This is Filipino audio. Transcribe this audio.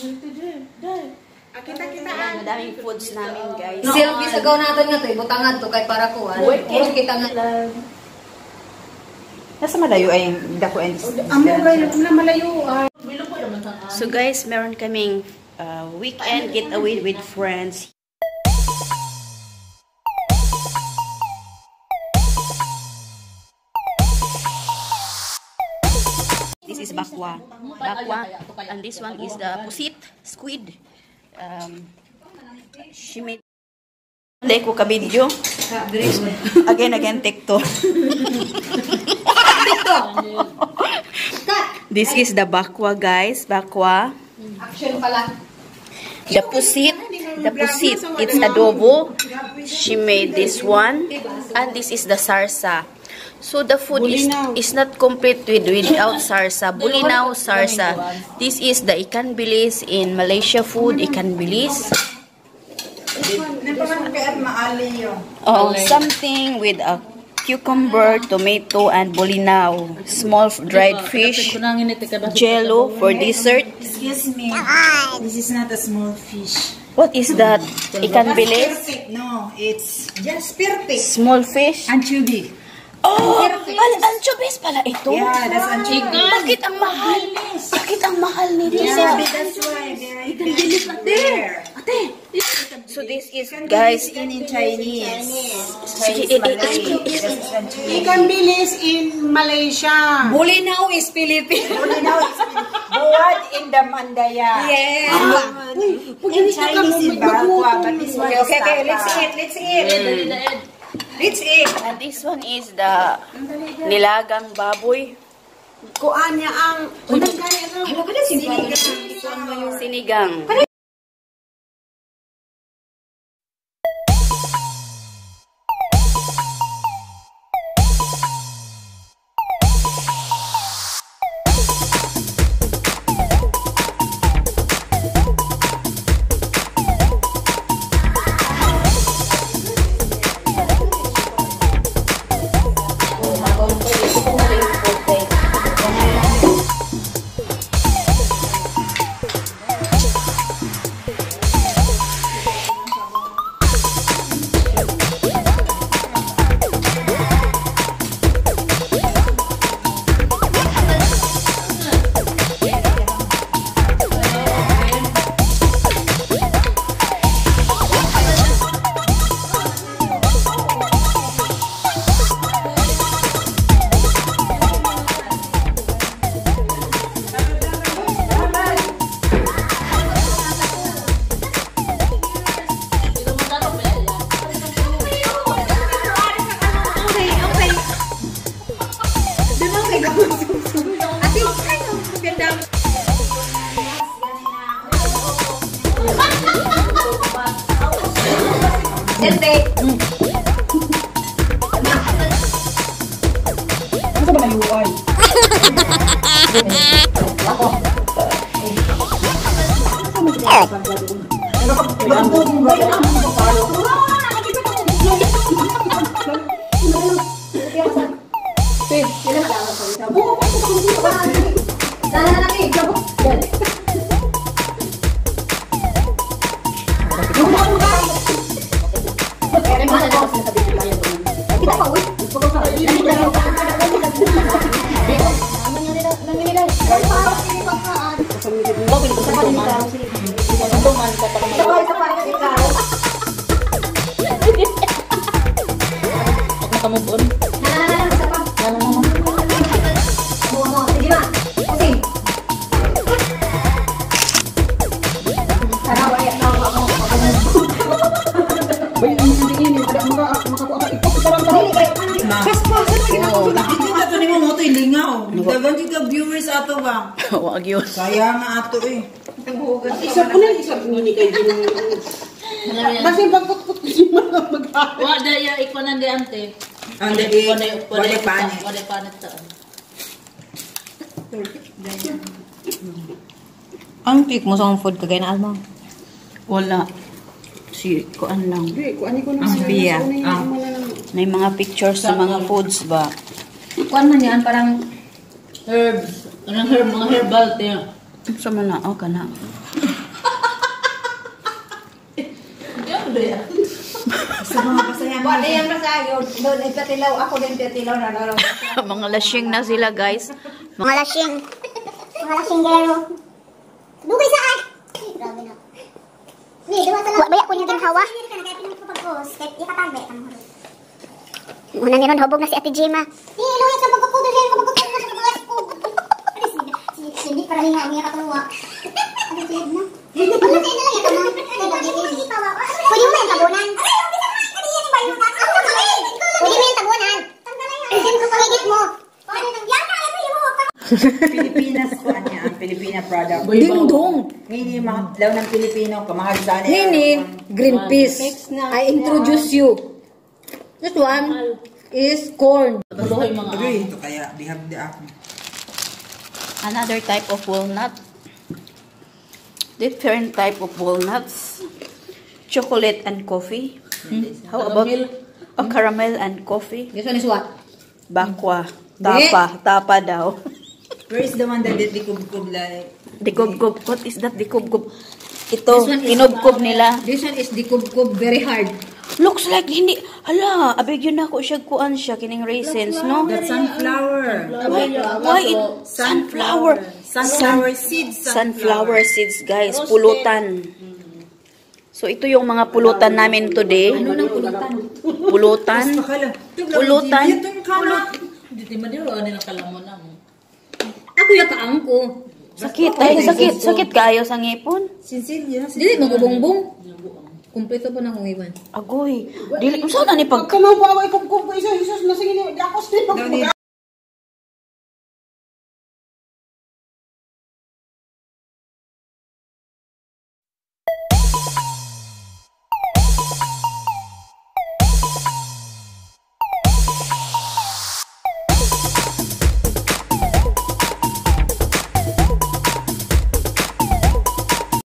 Kita-kitaan. Madaming foods namin, guys. Selfie sa gaw natin nga to, butangan to kay para kuan. Puro kita nga. Nasa malayo ay dako and malayo. So guys, meron kaming weekend getaway with friends. This is bakwa. And this one is the pusit, squid. She made. Hindi ko ka-video. Again, TikTok. This is the bakwa, guys. Bakwa. The pusit. It's adobo. She made this one. And this is the sarsa. So the food is not complete without sarsa. Bulinaw, sarsa. This is the ikan bilis in Malaysia food. Ikan bilis. Oh, something with a cucumber, tomato, and bulinaw. Small dried fish. Jello for dessert. Excuse me. This is not a small fish. What is that? Ikan bilis? No, it's just perfect. Small fish? Anchovy. Oh, anchovies pala ito. Yeah, that's anchovy. Bakit ang mahal? Bakit ang mahal nito? Yeah, that's why. There. So this is, guys, in Chinese. Ikan bilis in Malaysia. Bulinaw is Philippines. Buwad in the Mandaya. Yes. In Chinese is bakwa, but this one is okay, let's eat. Let's eat. And this one is the nilagang baboy. Kuan niya ang Sinigang. Dagan kita viewers ato ba? Wag yun. Kaya nga ato eh. isa po ni kay Ginoo. Kasi pagputput ko si mga mag-ahit. Wa daya ikonan di ante. Ande wala panit. Wala panit ta. Ang pick mo sa food kagay na alma. Wala. Si kuan lang. Kuan ko na Ang biya. May mga pictures sa mga foods ba? Kuan man yan parang Herbs. Anong herb? Mga herbal tayo. Sa mana, oh, kana. Sa mga pasayan. Wala yan masayo. Doon ipatilaw. Ako din ipatilaw na laro. Mga lasing na sila, guys. Mga lasing. Mga lasinggero. Dugay saan? Grabe na. Baya ko yung ginhawa. Muna ni Ron, hubog na si Ate Jema. Luyat sa pagkakudo siya. Hindi para rin nga umiyak at luwa. Ano siyad na? Ano siyad na lang yung tamang? Pwede mo yung tabunan. Pwede mo yung tabunan. Pwede mo pagigit mo. Pilipinas ko niya, ang Filipina product. Ding-dong. Ngini, mga law ng Pilipino, kamahal sana. Nini, green peas. I introduce you. This one is corn. Agree, ito kaya, di have the ako. Another type of walnut. Different type of walnuts. Chocolate and coffee. How about caramel and coffee? This one is what? Bakwa. Tapa. Tapa daw. Where is the one that did the kub-kub like? Dikub-kub. What is that dikub-kub? This Ito, one is- kinub-kub nila. This one is the kub-kub very hard. Looks like hindi. Hala, abig yun ako siya kuan siya kining raisins, no? That's sunflower. Why it sunflower? Sunflower seeds. Sunflower seeds, guys. Pulutan. So, ito yung mga pulutan namin today. Ano nang pulutan? Pulutan. Pulutan. Dito man yun, ano nang kalamon na mo. Ako yung kaang ko. Sakit. Ay, sakit. Sakit kayo sa ngipon. Sinsilya. Dili, magubongbong. Kumpleto pa na kong iwan. Agoy. Dili, saan na ni pag... Kamang po ako ikupkup ko isa, Jesus, nasingin niyo. Di ako sila.